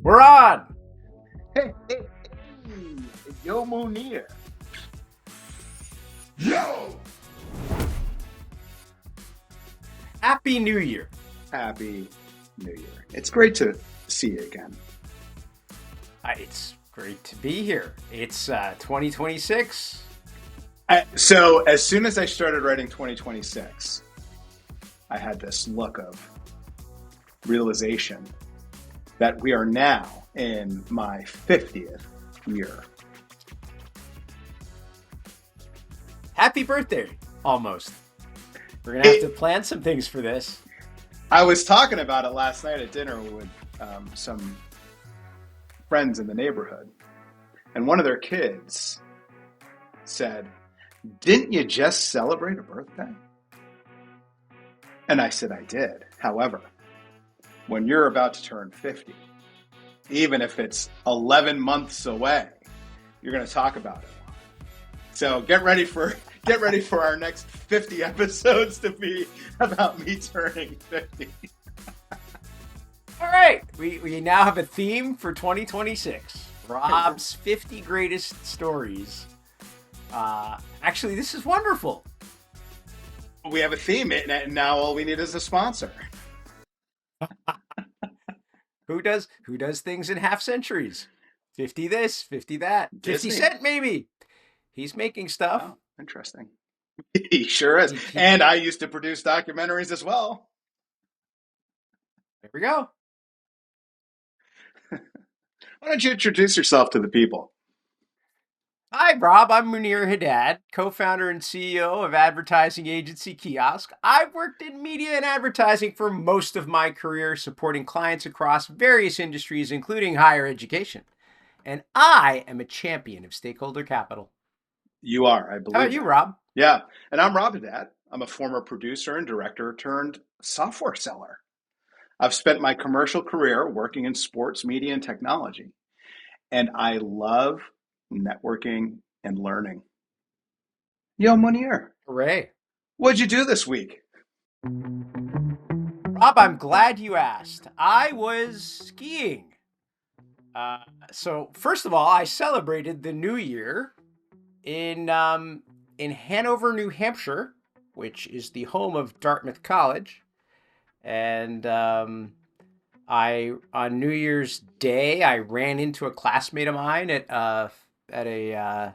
We're on. Hey, hey, hey, yo, Munir. Yo! Happy New Year. Happy New Year. It's great to see you again. It's great to be here. It's 2026. So, as soon as I started writing 2026, I had this look of realization that we are now in my 50th year. Happy birthday, almost. We're going to have to plan some things for this. I was talking about it last night at dinner with some friends in the neighborhood, and one of their kids said, "Didn't you just celebrate a birthday?" And I said, I did. However, when you're about to turn 50, even if it's 11 months away, you're going to talk about it. So get ready for our next 50 episodes to be about me turning 50. All right. We now have a theme for 2026. Rob's 50 greatest stories. Actually, this is wonderful. We have a theme, and now all we need is a sponsor. Who does things in half centuries? 50 this, 50 that. 50 Disney. Cent maybe. He's making stuff. Oh, interesting. He sure is. And I used to produce documentaries as well. There we go. Why don't you introduce yourself to the people? Hi, Rob. I'm Munir Haddad, co-founder and CEO of advertising agency Kiosk. I've worked in media and advertising for most of my career, supporting clients across various industries, including higher education. And I am a champion of stakeholder capital. You are, I believe. How about you, Rob? Yeah, and I'm Rob Haddad. I'm a former producer and director turned software seller. I've spent my commercial career working in sports, media, and technology, and I love networking and learning. Yo, Munir, Hooray. what'd you do this week? Rob, I'm glad you asked. I was skiing. So first of all, I celebrated the new year in Hanover, New Hampshire, which is the home of Dartmouth College. And I on New Year's Day, I ran into a classmate of mine at a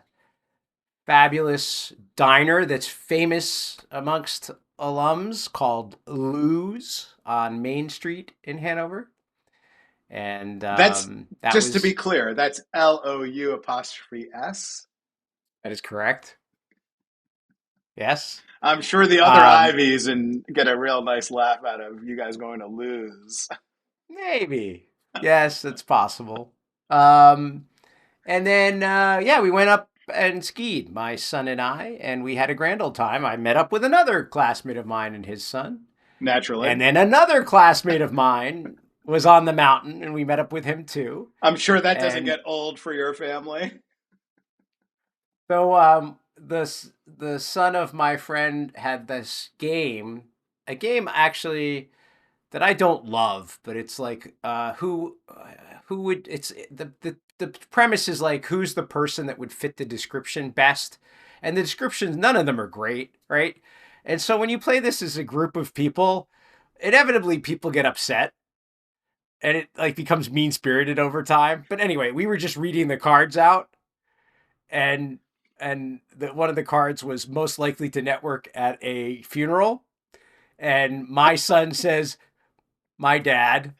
fabulous diner that's famous amongst alums called Lou's on Main Street in Hanover. And That's that just to was be clear, that's Lou apostrophe S. that is correct. Yes. I'm sure the other Um, Ivies and get a real nice laugh out of you guys going to lose. Maybe. Yes, it's possible. Um, and then, yeah, we went up and skied, my son and we had a grand old time. I met up with another classmate of mine and his son. Naturally. And then another classmate of mine was on the mountain, and we met up with him too. I'm sure that doesn't And get old for your family. so, the son of my friend had this game, a game actually that I don't love, but it's like who would it's the premise is like who's the person that would fit the description best, and the descriptions none of them are great, right? And so when you play this as a group of people, inevitably people get upset and it like becomes mean spirited over time. But anyway, we were just reading the cards out, and one of the cards was most likely to network at a funeral, and my son says my dad.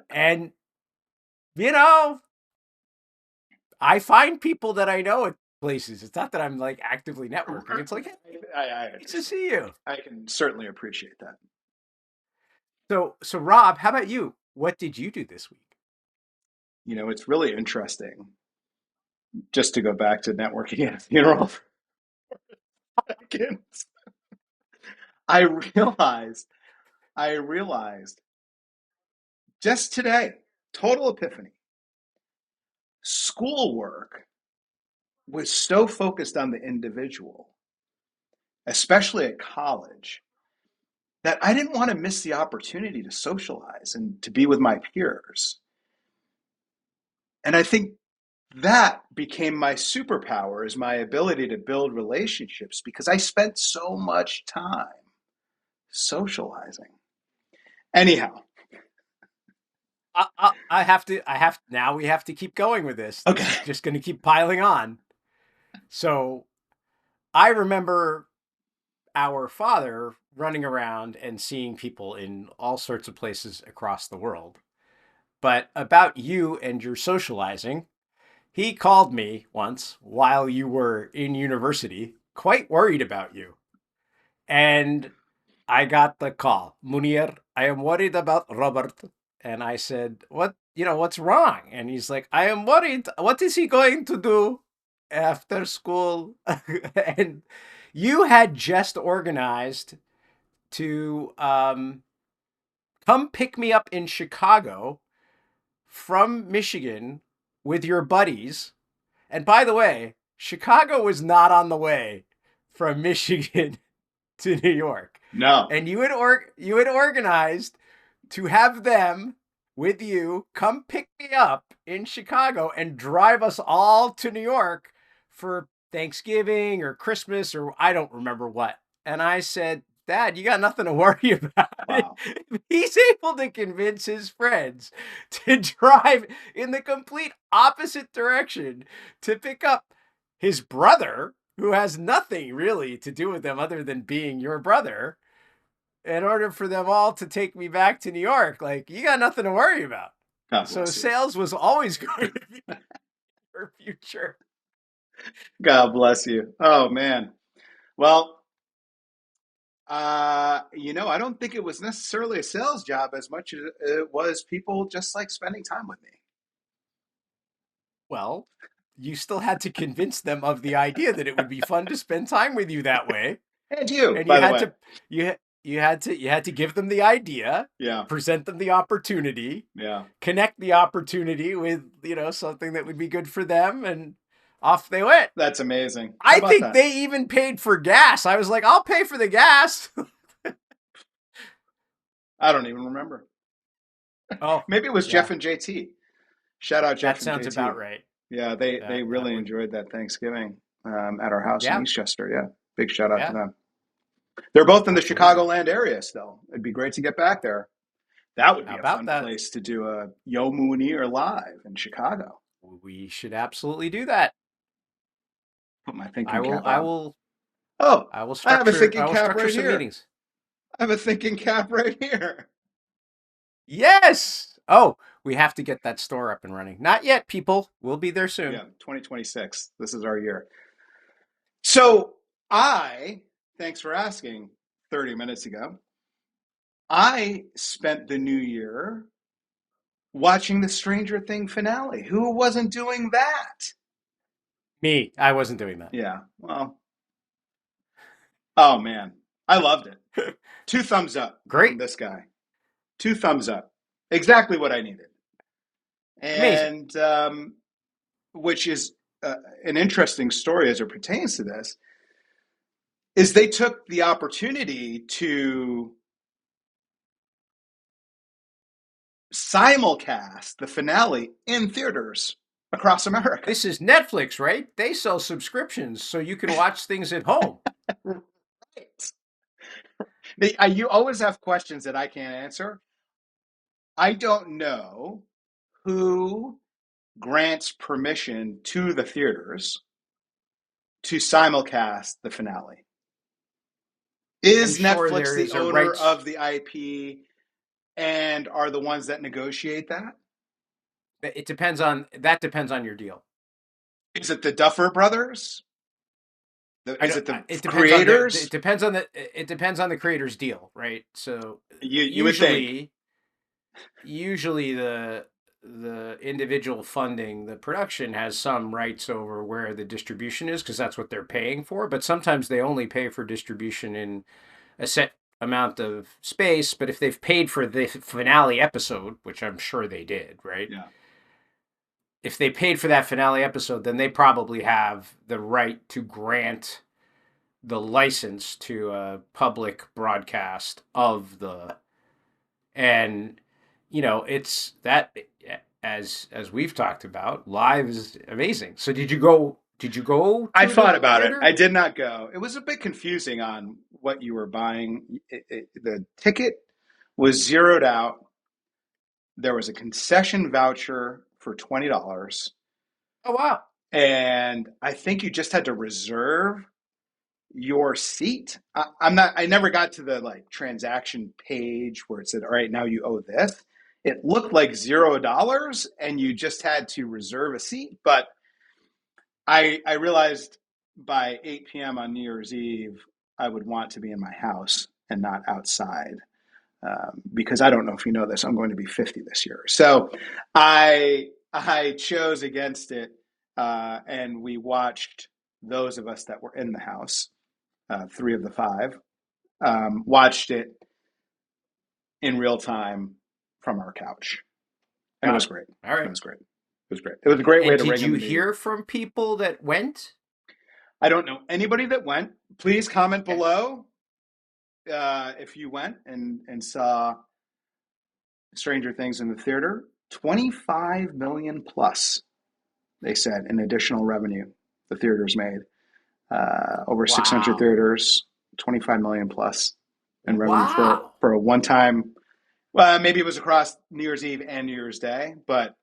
And, you know, I find people that I know at places. It's not that I'm like actively networking. It's like, hey, I nice to see you. I can certainly appreciate that. So Rob, how about you? What did you do this week? You know, it's really interesting just to go back to networking at a funeral for seconds. I realized, I realized just today, total epiphany. Schoolwork was so focused on the individual, especially at college, that I didn't want to miss the opportunity to socialize and to be with my peers. And I think that became my superpower, is my ability to build relationships because I spent so much time socializing. Anyhow, Now we have to keep going with this. This is okay. just going to keep piling on. So I remember our father running around and seeing people in all sorts of places across the world. But about you and your socializing, he called me once while you were in university, quite worried about you. And I got the call. Munir, I am worried about Robert. And I said, what's wrong? And he's like, I am worried. What is he going to do after school? And you had just organized to come pick me up in Chicago from Michigan with your buddies. And by the way, Chicago was not on the way from Michigan to New York. No. And you had organized to have them with you come pick me up in Chicago and drive us all to New York for Thanksgiving or Christmas or I don't remember what. And I said, Dad, you got nothing to worry about. Wow. He's able to convince his friends to drive in the complete opposite direction to pick up his brother, who has nothing really to do with them other than being your brother, in order for them all to take me back to New York. Like, you got nothing to worry about. God So bless you. sales was always going to be your future. God bless you. Oh, man. Well, I don't think it was necessarily a sales job as much as it was people just like spending time with me. Well, you still had to convince them of the idea that it would be fun to spend time with you that way. And you, And by the way. you had to give them the idea, Yeah. present them the opportunity, Yeah. connect the opportunity with, something that would be good for them, and off they went. That's amazing. How I about think that? they even paid for gas. I was like, I'll pay for the gas. I don't even remember. Oh, Maybe it was yeah. Jeff and JT. Shout out That Jeff and sounds JT. about right. Yeah, they That really would, enjoyed that Thanksgiving at our house in yeah, Eastchester. Yeah, big shout out to yeah, them. They're both in the absolutely. Chicagoland area still. It'd be great to get back there. That would How be a about fun that? place to do a Yo Munir live in Chicago. We should absolutely do that. Put my thinking cap I on. will, Oh, I will I have a structure, thinking cap right some here. meetings. I have a thinking cap right here. Yes. Oh, we have to get that store up and running. Not yet, people. We'll be there soon. Yeah, 2026. This is our year. So thanks for asking 30 minutes ago. I spent the new year watching the Stranger Thing finale. Who wasn't doing that? Me, I wasn't doing that. Yeah, well, oh man, I loved it. Two thumbs up from Great. this guy. Two thumbs up. Exactly what I needed. Amazing. And which is an interesting story as it pertains to this, is they took the opportunity to simulcast the finale in theaters across America. This is Netflix, right? They sell subscriptions so you can watch things at home. Right. You always have questions that I can't answer. I don't know who grants permission to the theaters to simulcast the finale. I'm Is sure Netflix there the is a owner rights. of the IP and are the ones that negotiate that? That depends on your deal. Is it the Duffer Brothers? I Is don't. it the It depends on their. creators? It depends on the creator's deal, right? So You would think. usually, usually the individual funding the production has some rights over where the distribution is because that's what they're paying for. But sometimes they only pay for distribution in a set amount of space. But if they've paid for the finale episode, which I'm sure they did, right? Yeah. If they paid for that finale episode, then they probably have the right to grant the license to a public broadcast of the, and it's that, as we've talked about, live is amazing. So did you go I to the thought about it. theater? I did not go. It was a bit confusing on what you were buying. The ticket was zeroed out. There was a concession voucher for $20, Oh, wow. and I think you just had to reserve your seat. I'm not. I never got to the like transaction page where it said, "All right, now you owe this." It looked like $0, and you just had to reserve a seat. But I realized by 8 p.m. on New Year's Eve, I would want to be in my house and not outside. Because I don't know if you know this, I'm going to be 50 this year. So I chose against it, and we watched, those of us that were in the house, three of the five, watched it in real time from our couch, and it Got was it. great. All It right. was great. It was great. It was a great way And to did ring in you the new year. hear from people that went? I don't know anybody that went. Please comment Okay. below if you went and saw Stranger Things in the theater. 25 million plus, they said, in additional revenue the theaters made. Over 600 Wow. theaters, 25 million plus in revenue Wow. for a one time. Well, maybe it was across New Year's Eve and New Year's Day, but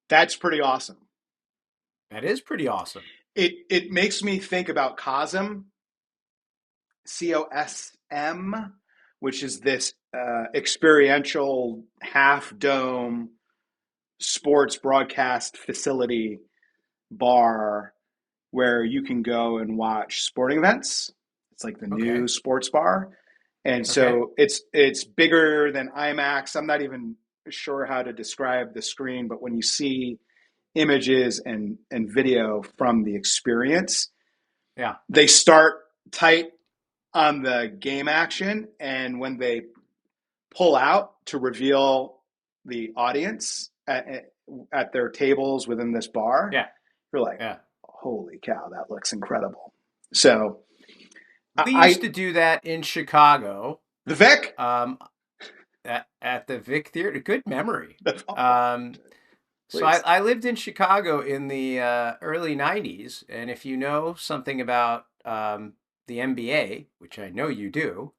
that's pretty awesome. That is pretty awesome. It makes me think about COSM, COSM, which is this experiential half dome sports broadcast facility bar where you can go and watch sporting events. It's like the Okay. new sports bar. And Okay. so it's bigger than IMAX. I'm not even sure how to describe the screen, but when you see images and video from the experience, Yeah. they start tight on the game action, and when they pull out to reveal the audience at their tables within this bar, Yeah. you're like, Yeah. holy cow, that looks incredible. So We used I to do that in Chicago, the Vic, um, at the Vic Theater. Good memory. oh, Um, so I, please. I lived in Chicago in the early 90s. And if you know something about the NBA, which I know you do,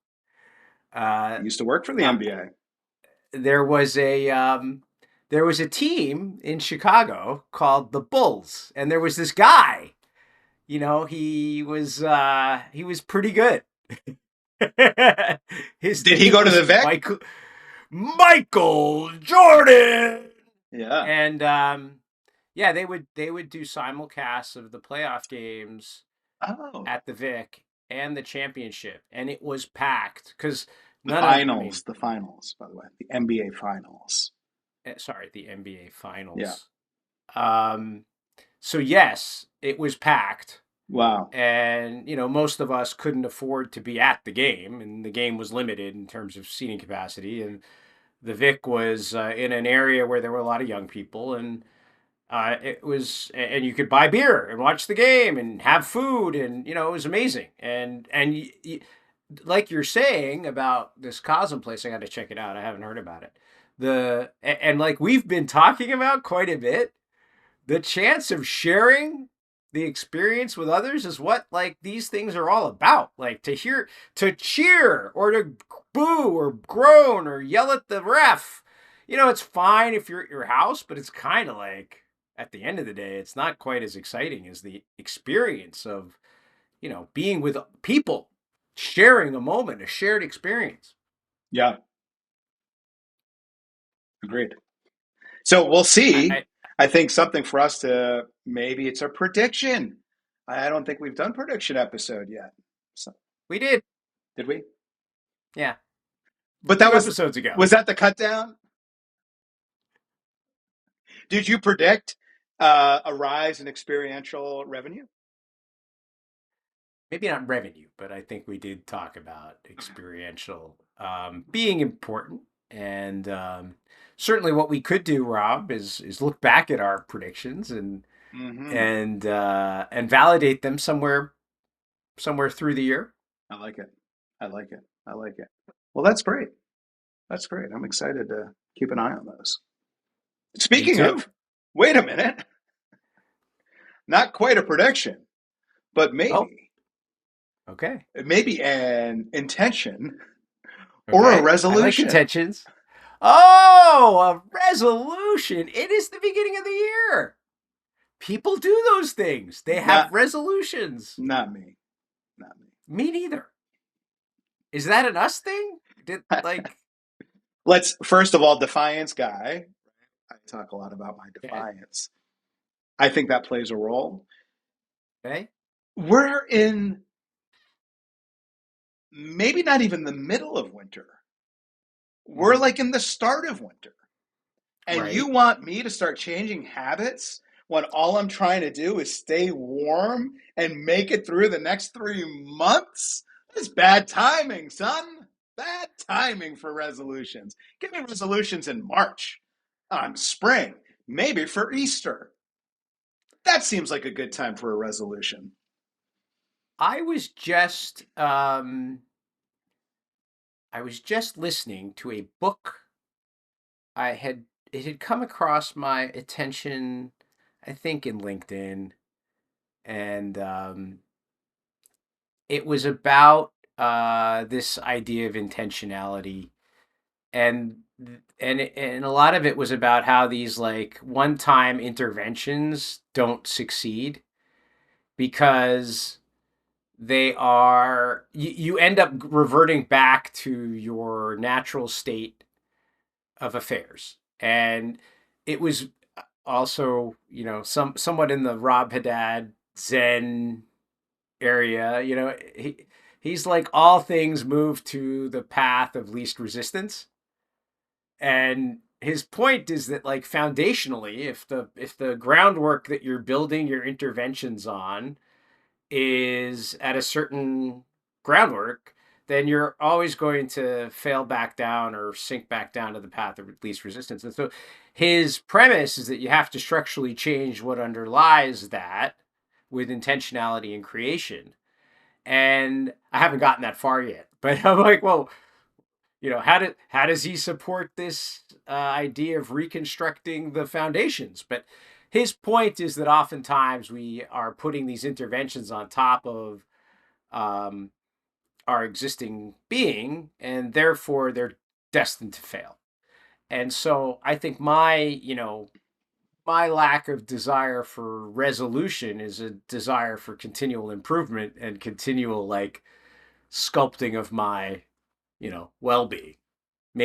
I uh, used to work for the uh, NBA. there was a team in Chicago called the Bulls, and there was this guy. He was pretty good. His Did he name go to the was Vic? Michael Jordan. Yeah. And yeah, they would do simulcasts of the playoff games Oh, at the Vic and the championship, and it was packed because the none of I mean, finals, the finals, by the way, the NBA finals. sorry, the NBA Yeah. finals. Um, so yes, it was packed, Wow. and most of us couldn't afford to be at the game, and the game was limited in terms of seating capacity, and the Vic was in an area where there were a lot of young people, and and you could buy beer and watch the game and have food, and it was amazing. And like you're saying about this Cosm place, I got to check it out. I haven't heard about it. And like we've been talking about quite a bit, the chance of sharing the experience with others is what like these things are all about. Like to cheer or to boo or groan or yell at the ref. It's fine if you're at your house, but it's kind of like at the end of the day, it's not quite as exciting as the experience of being with people, sharing a moment, a shared experience. Yeah. Agreed. So we'll I, see. I I think something for us to, maybe it's a prediction. I don't think we've done prediction episode yet. So, We did. did we? Yeah, But that two episodes ago. was that the cut down? Did you predict a rise in experiential revenue? Maybe not revenue, but I think we did talk about experiential being important. And certainly, what we could do, Rob, is look back at our predictions and Mm-hmm. and validate them somewhere somewhere through the year. I like it. I like it. I like it. Well, that's great. That's great. I'm excited to keep an eye on those. Me Speaking too. of, wait a minute, not quite a prediction, but Oh, maybe, okay. maybe an intention or a Okay. I like resolution. intentions. Oh, a resolution. It is the beginning of the year. People do those things. They have Not, resolutions. not me. Not Me neither. Is that an us thing? Did me. like Let's first of all, defiance guy. I talk a lot about my okay, defiance. I think that plays a role. okay. We're in maybe not even the middle of winter. We're Hmm. like in the start of winter. And you Right. want me to start changing habits when all I'm trying to do is stay warm and make it through the next 3 months? That's bad timing, son. Bad timing for resolutions. Give me resolutions in March, spring, maybe for Easter. That seems like a good time for a resolution. I was just I was just listening to a book. I had it had come across my attention, I think in LinkedIn, and it was about this idea of intentionality, and and a lot of it was about how these like one-time interventions don't succeed because you end up reverting back to your natural state of affairs. And it was also, somewhat in the Rob Haddad Zen area. He's like all things move to the path of least resistance. And his point is that like foundationally, if the groundwork that you're building your interventions on is at a certain groundwork, then you're always going to fail back down or sink back down to the path of least resistance. And so his premise is that you have to structurally change what underlies that with intentionality and creation. And I haven't gotten that far yet, but I'm like, well, how does he support this idea of reconstructing the foundations? But his point is that oftentimes we are putting these interventions on top of um, our existing being, and therefore they're destined to fail. And so I think my lack of desire for resolution is a desire for continual improvement and continual like sculpting of my well-being,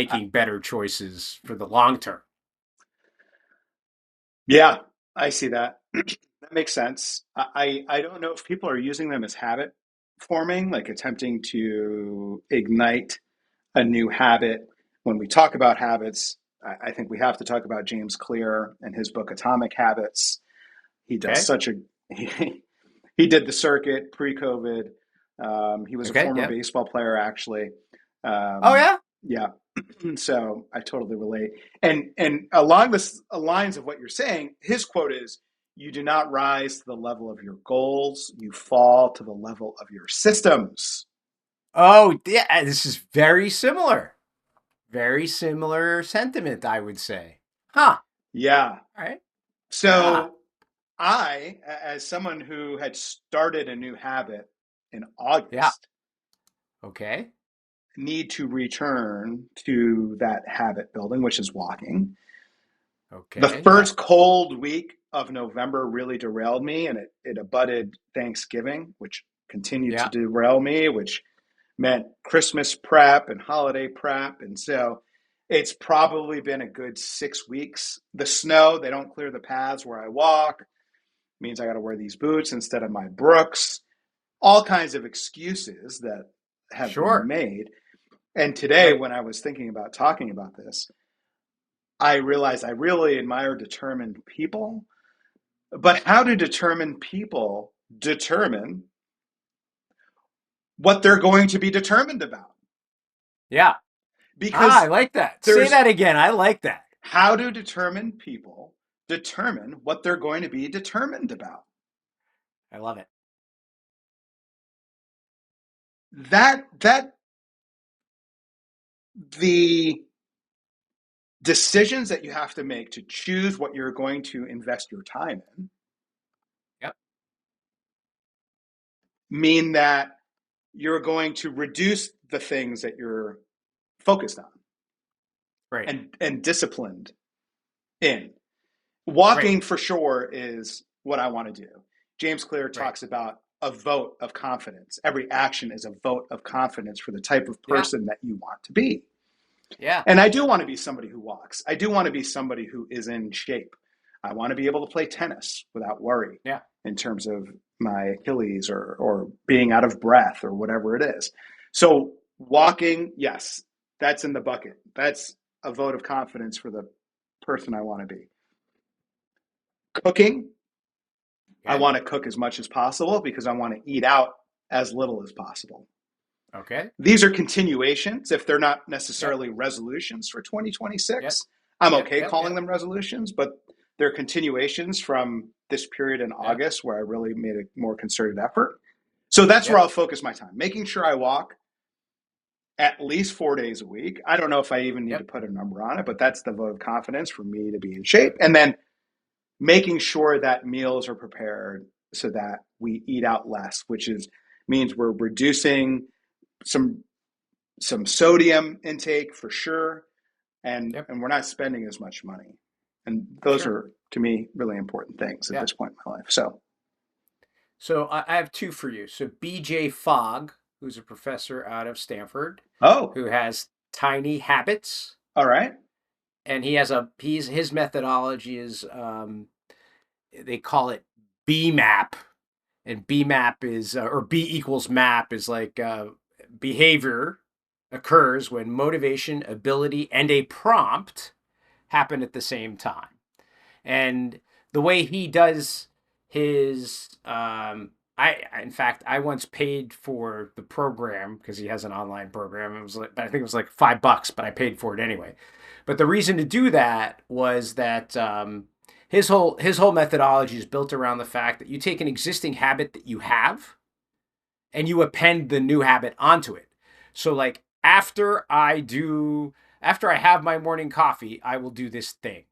I, making better choices for the long term. yeah, I see that. That makes sense. I don't know if people are using them as habit forming, like attempting to ignite a new habit. When we talk about habits, I think we have to talk about James Clear and his book Atomic Habits. He does Okay. such a he, he did the circuit pre-COVID. He was a Okay. former Yeah. baseball player, actually. Oh Um, yeah. yeah, so I totally relate. And along the lines of what you're saying, his quote is, "You do not rise to the level of your goals; you fall to the level of your systems." Oh yeah. This is very similar. Very similar sentiment, I would say. Huh. Yeah. All right. Yeah. So as someone who had started a new habit in Yeah. August, Okay. need to return to that habit building, which is walking. The Okay. Yeah. first cold week of November really derailed me, and it abutted Thanksgiving, which continued to Yeah. derail me, which meant Christmas prep and holiday prep. And so it's probably been a good 6 weeks. The snow, they don't clear the paths where I walk, means I got to wear these boots instead of my Brooks, all kinds of excuses that have been Sure. made. And today, Right. when I was thinking about talking about this, I realized I really admire determined people. But how do determined people determine what they're going to be determined about? Yeah. I Because like that. Say there's that again. I like that. how do determined people determine what they're going to be determined about? I love it. that the decisions that you have to make to choose what you're going to invest your time in Yep. mean that you're going to reduce the things that you're focused on Right. and disciplined in. Right. Walking for sure is what I want to do. James Clear Right. talks about a vote of confidence. Every action is a vote of confidence for the type of Yeah. person that you want to be. Yeah. And I do want to be somebody who walks. I do want to be somebody who is in shape. I want to be able to play tennis without worry Yeah. in terms of my Achilles or being out of breath or whatever it is. So walking, yes, that's in the bucket. That's a vote of confidence for the person I want to be. Cooking, I Okay. want to cook as much as possible because I want to eat out as little as possible. Okay. These are continuations. If they're not Yep. necessarily resolutions for Yep. 2026, I'm Yep. okay Yep. calling Yep. them resolutions, but they're continuations from this period in Yep. August where I really made a more concerted effort. So that's where Yep. I'll focus my time, making sure I walk at least 4 days a week. I don't know if I even need to Yep. put a number on it, but that's the vote of confidence for me to be in shape. And then making sure that meals are prepared so that we eat out less, which is means we're reducing some sodium intake for sure, Yep. and we're not spending as much money. And those Sure. are to me really important things at Yeah. this point in my life. So, So I have two for you. So BJ Fogg, who's a professor out of Stanford, oh, who has tiny habits, all right. and his methodology is they call it BMAP, and BMAP is or B equals map is like behavior occurs when motivation, ability, and a prompt happen at the same time. And the way he does his in fact I once paid for the program because he has an online program. It was like, I think it was like $5, but I paid for it anyway. But the reason to do that was that his whole methodology is built around the fact that you take an existing habit that you have and you append the new habit onto it. So like after I have my morning coffee, I will do this thing.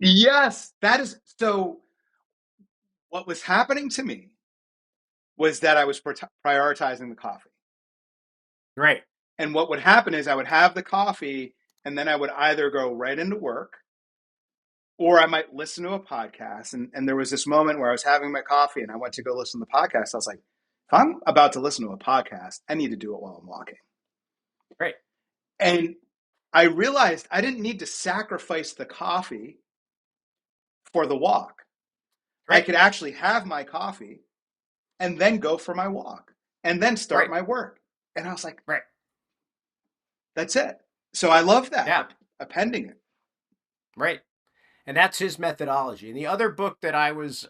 Yes, that is so. What was happening to me was that I was prioritizing the coffee. Right. And what would happen is I would have the coffee and then I would either go right into work or I might listen to a podcast. And there was this moment where I was having my coffee and I went to go listen to the podcast. I was like, if I'm about to listen to a podcast, I need to do it while I'm walking. Right. And I realized I didn't need to sacrifice the coffee for the walk. I Right. could actually have my coffee and then go for my walk and then start Right. my work. And I was like, Right. that's it. So I love that, Yeah. appending it. Right. And that's his methodology. And the other book that I was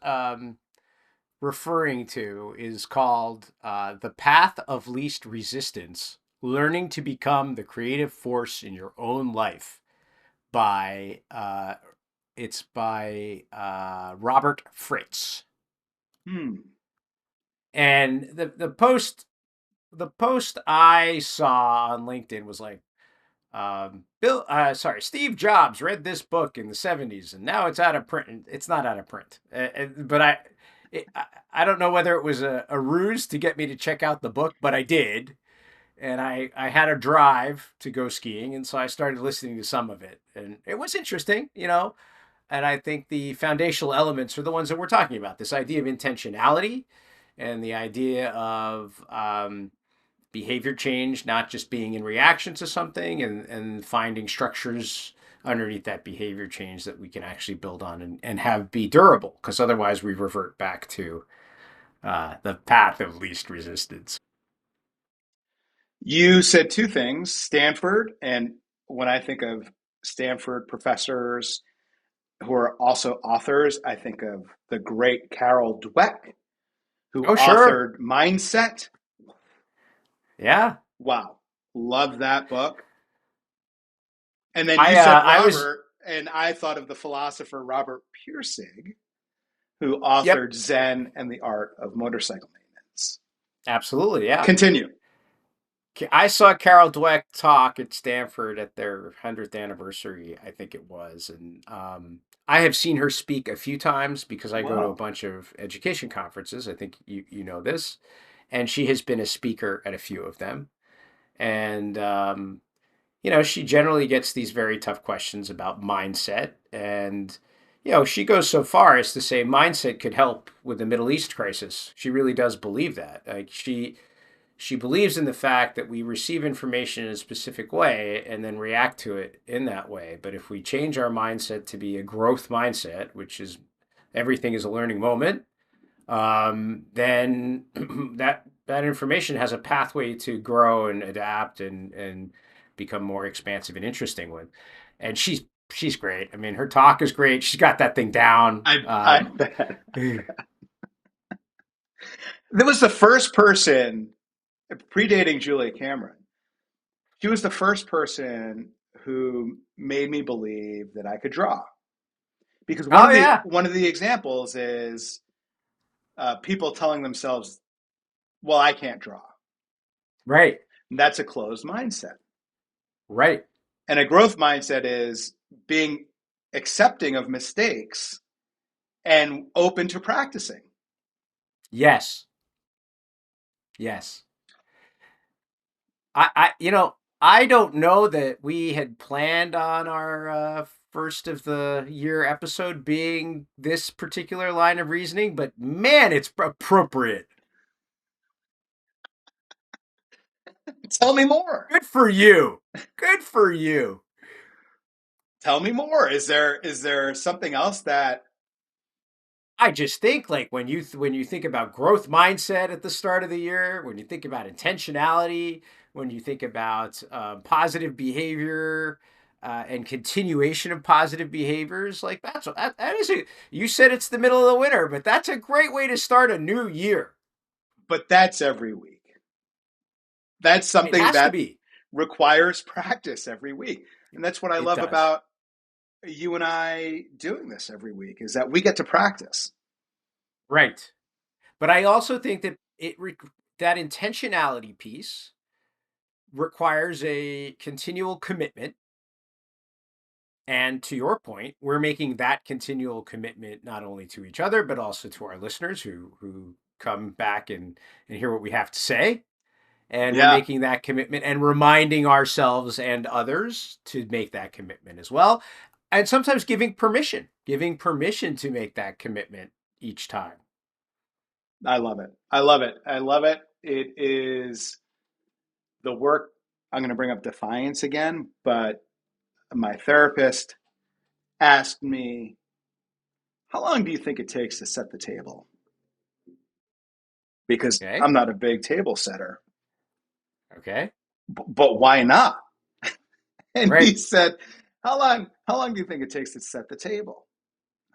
referring to is called The Path of Least Resistance: Learning to Become the Creative Force in Your Own Life by it's by Robert Fritz. Hmm. And the post I saw on LinkedIn was like, Steve Jobs read this book in the '70s, and now it's out of print. It's not out of print, but I don't know whether it was a ruse to get me to check out the book, but I did, and I had a drive to go skiing, and so I started listening to some of it, and it was interesting, And I think the foundational elements are the ones that we're talking about. This idea of intentionality, and the idea of behavior change, not just being in reaction to something, and finding structures underneath that behavior change that we can actually build on and have be durable, because otherwise we revert back to the path of least resistance. You said two things, Stanford, and when I think of Stanford professors who are also authors, I think of the great Carol Dweck, who Oh, sure. authored Mindset. Yeah. Wow, love that book. And then you I said I was Robert, and I thought of the philosopher Robert Pirsig, who Yep. authored Zen and the Art of Motorcycle Maintenance. Absolutely, yeah. Continue. I saw Carol Dweck talk at Stanford at their 100th anniversary, I think it was. And I have seen her speak a few times because I go to a Wow. bunch of education conferences. I think you know this. And she has been a speaker at a few of them. And, she generally gets these very tough questions about mindset. And, she goes so far as to say mindset could help with the Middle East crisis. She really does believe that. Like she believes in the fact that we receive information in a specific way and then react to it in that way. But if we change our mindset to be a growth mindset, which is everything is a learning moment, then that information has a pathway to grow and adapt and become more expansive and interesting with. And she's great. I mean, her talk is great. She's got that thing down. I bet. That was the first person predating Julia Cameron. She was the first person who made me believe that I could draw. Because Oh yeah, one of the examples is people telling themselves, "Well, I can't draw." right, And that's a closed mindset. right. And a growth mindset is being accepting of mistakes and open to practicing. Yes, yes. I don't know that we had planned on our first of the year episode being this particular line of reasoning, but man, it's appropriate. Tell me more. Good for you. Good for you. Tell me more. Is there something else that I just think like when you think about growth mindset at the start of the year, when you think about intentionality, when you think about positive behavior and continuation of positive behaviors, like that is a. You said it's the middle of the winter, but that's a great way to start a new year. but that's every week. That's It something has to that be. requires practice every week. And that's what I It love does. about you and I doing this every week is that we get to practice. Right. But I also think that that intentionality piece requires a continual commitment. And to your point, we're making that continual commitment not only to each other, but also to our listeners who come back and hear what we have to say. And we're Yeah, making that commitment and reminding ourselves and others to make that commitment as well. And sometimes giving permission to make that commitment each time. I love it. I love it. I love it. It is the work. I'm going to bring up defiance again, but my therapist asked me, "How long do you think it takes to set the table?" Because Okay. I'm not a big table setter. Okay. But why not? And he Right. said, "How long do you think it takes to set the table?"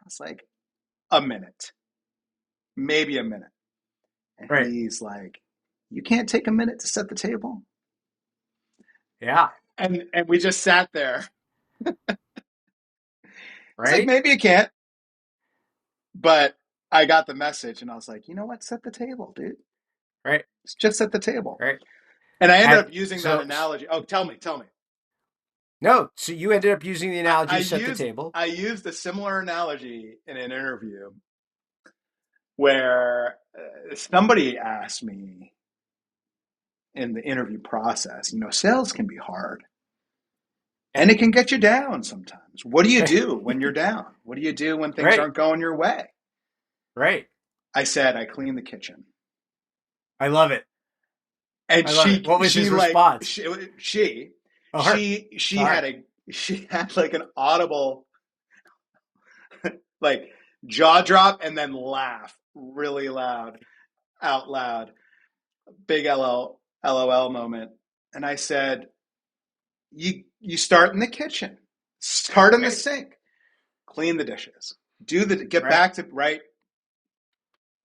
I was like, "A minute, maybe a minute." And Right. he's like, "You can't take a minute to set the table?" Yeah. And we just sat there. He's like, Right. "Maybe you can't," but I got the message, and I was like, "You know what? Set the table, dude. Right. Just set the table." Right. And I ended Have up using that so analogy. Oh, tell me. no. So you ended up using the I, I analogy set the used table. I used a similar analogy in an interview where somebody asked me in the interview process, sales can be hard and it can get you down sometimes. What do you do when you're down? What do you do when things Right. aren't going your way? Right. I said, I clean the kitchen. I love it. And I love it. she What was she his like response? Oh, her. she Sorry. had a she had like an audible like jaw drop and then laugh really loud out loud. Big LOL moment. And I said, you start in the kitchen. Start in the Right. sink. Clean the dishes. Get Right. back to right.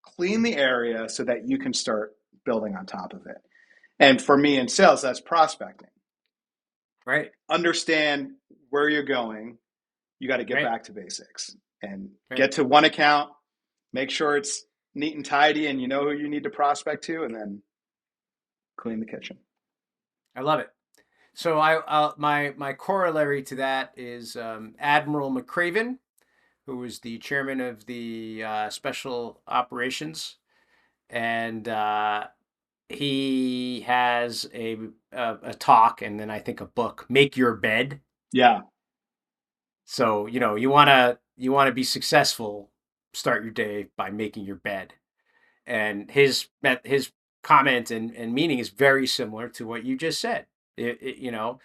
Clean the area so that you can start building on top of it. And for me in sales, that's prospecting. Right. Understand where you're going. You got to get Right. back to basics and Right. get to one account, make sure it's neat and tidy and you know who you need to prospect to, and then clean the kitchen. I love it. So my corollary to that is Admiral McCraven, who was the chairman of the special operations, and he has a talk and then I think a book, Make Your Bed. Yeah. So you want to be successful. Start your day by making your bed, and his comment and meaning is very similar to what you just said. If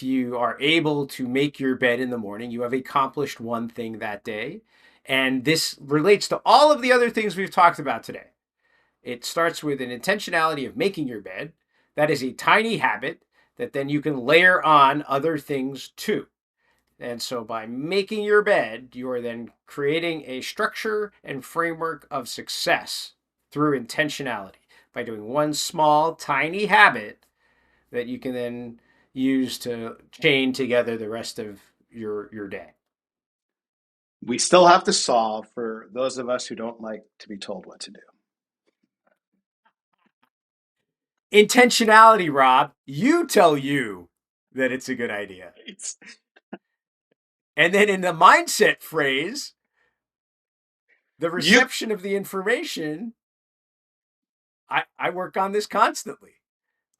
you are able to make your bed in the morning, you have accomplished one thing that day. And this relates to all of the other things we've talked about today. It starts with an intentionality of making your bed. That is a tiny habit that then you can layer on other things too. And so by making your bed, you are then creating a structure and framework of success through intentionality by doing one small, tiny habit that you can then use to chain together the rest of your day. We still have to solve for those of us who don't like to be told what to do. Intentionality, Rob. You tell you that it's a good idea. It's, And then in the mindset phrase, the you reception of the information, I work on this constantly.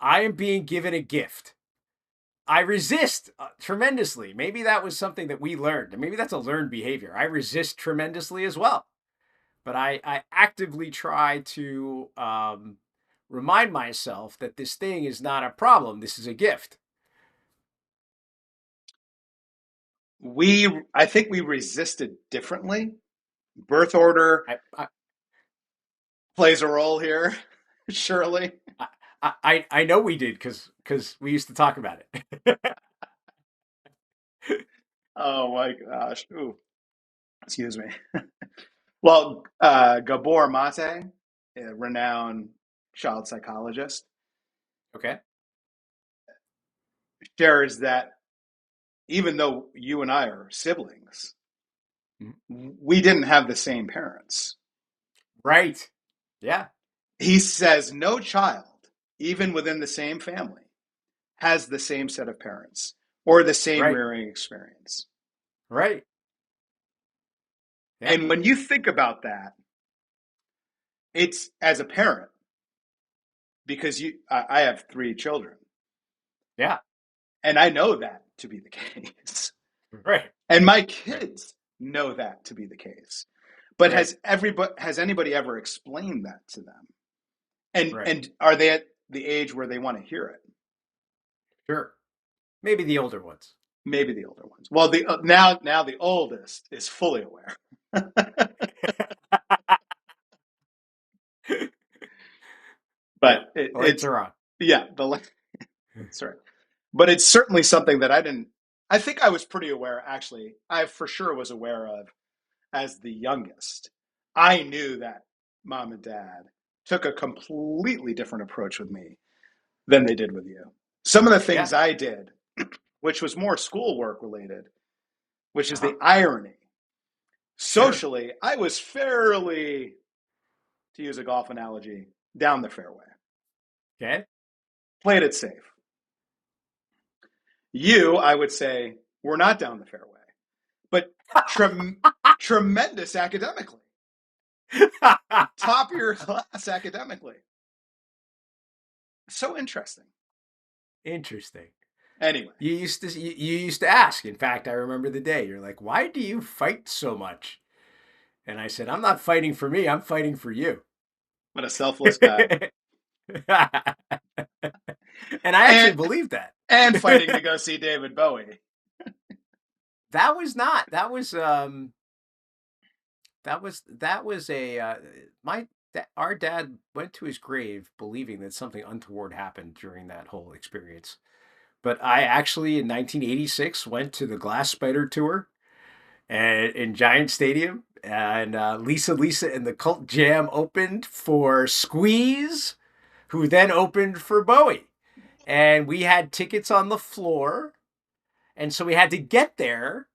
I am being given a gift. I resist tremendously. Maybe that was something that we learned. Maybe that's a learned behavior. I resist tremendously as well. But I actively try to remind myself that this thing is not a problem. This is a gift. I think we resisted differently. Birth order I I, plays a role here, surely. I know we did because we used to talk about it. Oh my gosh. Ooh, excuse me. Well, Gabor Maté, a renowned child psychologist, Okay. shares that even though you and I are siblings, we didn't have the same parents. Right. Yeah. He says no child, even within the same family, has the same set of parents or the same Right. rearing experience. Right. Yeah. And when you think about that, it's as a parent, because I have three children, Yeah. and I know that to be the case. Right. And my Right. kids know that to be the case. But Right. has anybody ever explained that to them? Right. And are they at the age where they want to hear it? Sure. Maybe the older ones. Maybe the older ones. Well, the now the oldest is fully aware. Yeah. But Lights are on. yeah, that's right. But it's certainly something that I didn't. I think I was pretty aware. Actually, I for sure was aware of as the youngest. I knew that mom and dad took a completely different approach with me than they did with you. Some of the Yeah. things I did, which was more schoolwork related, which is Uh-huh. the irony. Sure. Socially, I was fairly, to use a golf analogy, down the fairway. Okay. Played it safe. You, I would say, were not down the fairway, but tremendous academically. Top of your class academically. So interesting. Interesting. Anyway, You used to ask. In fact, I remember the day you're like, "Why do you fight so much?" And I said, "I'm not fighting for me. I'm fighting for you." what a selfless guy. And I actually And believe that. and fighting to go see David Bowie. That was not. That was a my our dad went to his grave believing that something untoward happened during that whole experience. But I actually in 1986 went to the Glass Spider tour and in Giant Stadium, and Lisa and the Cult Jam opened for Squeeze, who then opened for Bowie, and we had tickets on the floor, and so we had to get there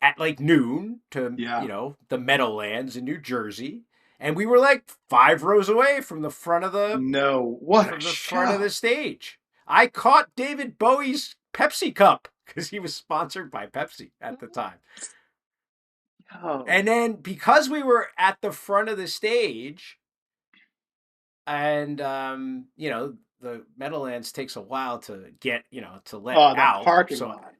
at like noon to Yeah. the Meadowlands in New Jersey, and we were like 5 rows away from the front of the No, what a from the front of the show. stage. I caught David Bowie's Pepsi cup because he was sponsored by Pepsi at the time. Oh, And then because we were at the front of the stage, and the Meadowlands takes a while to get to let oh, that out. parking So lot.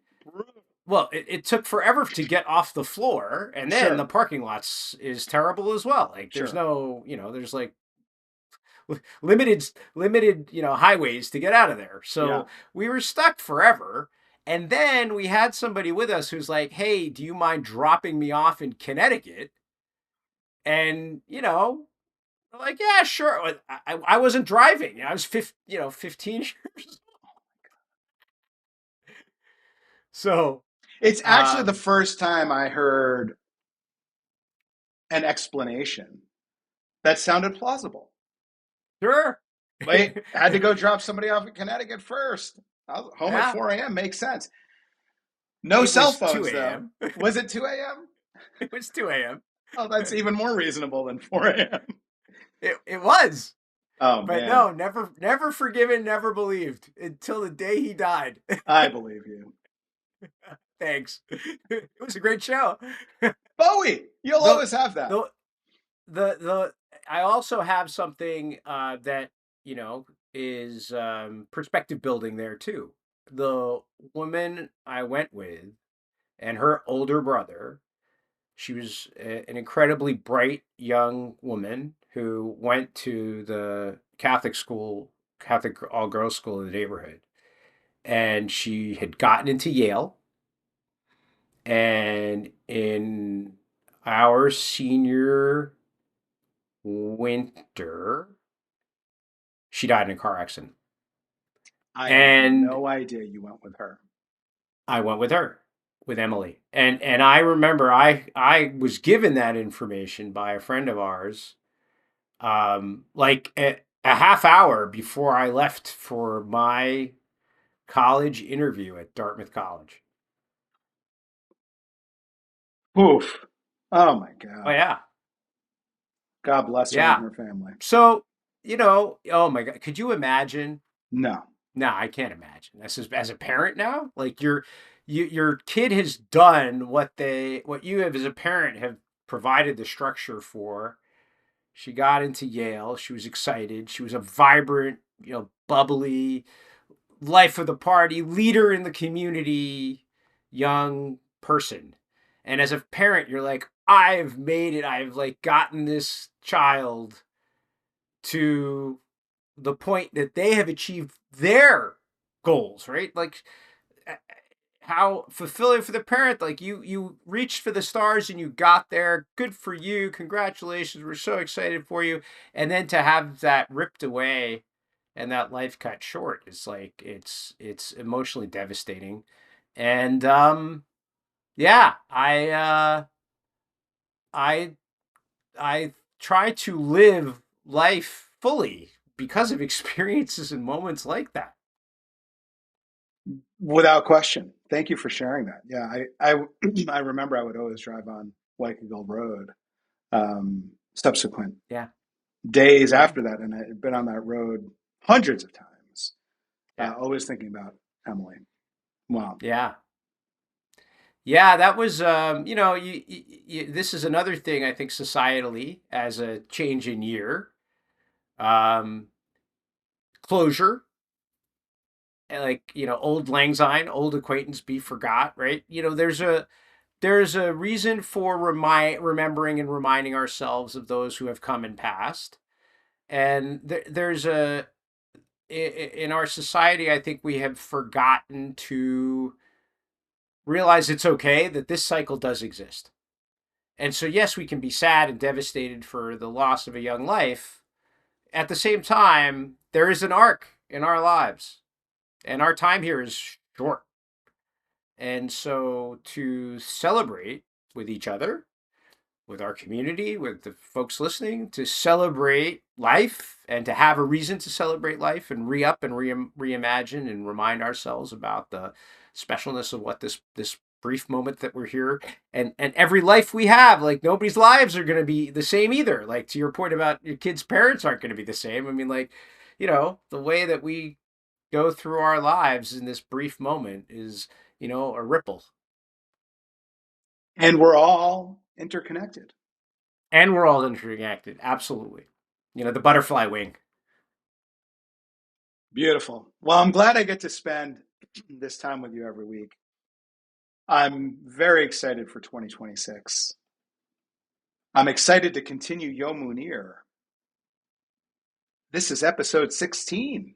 well, it took forever to get off the floor, and then the Sure, parking lots is terrible as well. Like there's sure. no, there's like limited highways to get out of there. Yeah. So we were stuck forever. And then we had somebody with us who's like, "Hey, do you mind dropping me off in Connecticut?" And we're like, "Yeah, sure." I wasn't driving. I was 15 years. So, It's actually the um, first time I heard an explanation that sounded plausible. sure. Wait, had to go drop somebody off in Connecticut first. I was home at Yeah, 4 a.m. Makes sense. No it cell was 2 phones, though. a.m. Was it 2 a.m.? It was 2 a.m. Oh, that's even more reasonable than 4 a.m. It was. Oh, But man. no, never forgiven, never believed until the day he died. I believe you. Thanks. It was a great show. Bowie, you'll the always have that. the the I also have something that is perspective building there too. The woman I went with and her older brother, she was an incredibly bright young woman who went to the Catholic all girls school in the neighborhood, and she had gotten into Yale. And in our senior winter, she died in a car accident. I had And no idea you went with her. I went with her, with Emily. And I remember I was given that information by a friend of ours, like a half hour before I left for my college interview at Dartmouth College. Oof. Oh, my Oh God. yeah. God bless her and Yeah. her family. So, oh my God, could you imagine? No. No, I can't imagine. As a parent now, like your kid has done what you have as a parent have provided the structure for. She got into Yale. She was excited. She was a vibrant, bubbly, life of the party, leader in the community, young person. And as a parent, you're like, I've made it. I've like gotten this child to the point that they have achieved their goals, right? Like how fulfilling for the parent. Like you reached for the stars and you got there. Good for you. Congratulations. We're so excited for you. And then to have that ripped away and that life cut short is like it's emotionally devastating. And yeah, I I try to live life fully because of experiences and moments like that. Without question. Thank you for sharing that. Yeah, I remember I would always drive on Waikiki Road subsequent Yeah. days Yeah. after that, and I had been on that road hundreds of times, Yeah. always thinking about Emily. Wow. Yeah. Yeah, that was this is another thing I think societally as a change in year. Um Closure, like, old lang syne, old acquaintance be forgot, right? There's a reason for remembering and reminding ourselves of those who have come and passed. And there's in our society, I think we have forgotten to realize it's okay that this cycle does exist. And so, yes, we can be sad and devastated for the loss of a young life. At the same time, there is an arc in our lives, and our time here is short. And so, to celebrate with each other, with our community, with the folks listening, to celebrate life and to have a reason to celebrate life and re up and reimagine and remind ourselves about the specialness of what this brief moment that we're here, and every life we have, like nobody's lives are going to be the same either. Like to your point about your kids' parents aren't going to be the same. I mean, like, the way that we go through our lives in this brief moment is, a ripple. And we're all interconnected. And we're all interconnected. Absolutely. The butterfly wing. Beautiful. Well, I'm glad I get to spend this time with you every week. I'm very excited for 2026. I'm excited to continue Yo Munir. This is episode 16.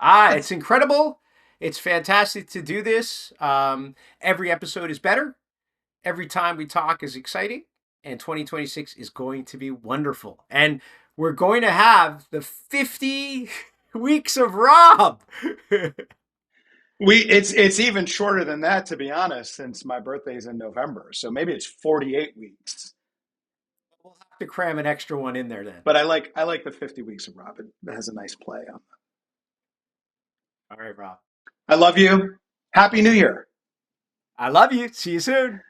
It's incredible. It's fantastic to do this. Every episode is better. Every time we talk is exciting. And 2026 is going to be wonderful. And we're going to have the 50 weeks of Rob. It's even shorter than that, to be honest, since my birthday's in November. So maybe it's 48 weeks. We'll have to cram an extra one in there then. But I like the 50 weeks of Rob. It has a nice play on it. All right, Rob. I love you. Happy New Year. I love you. See you soon.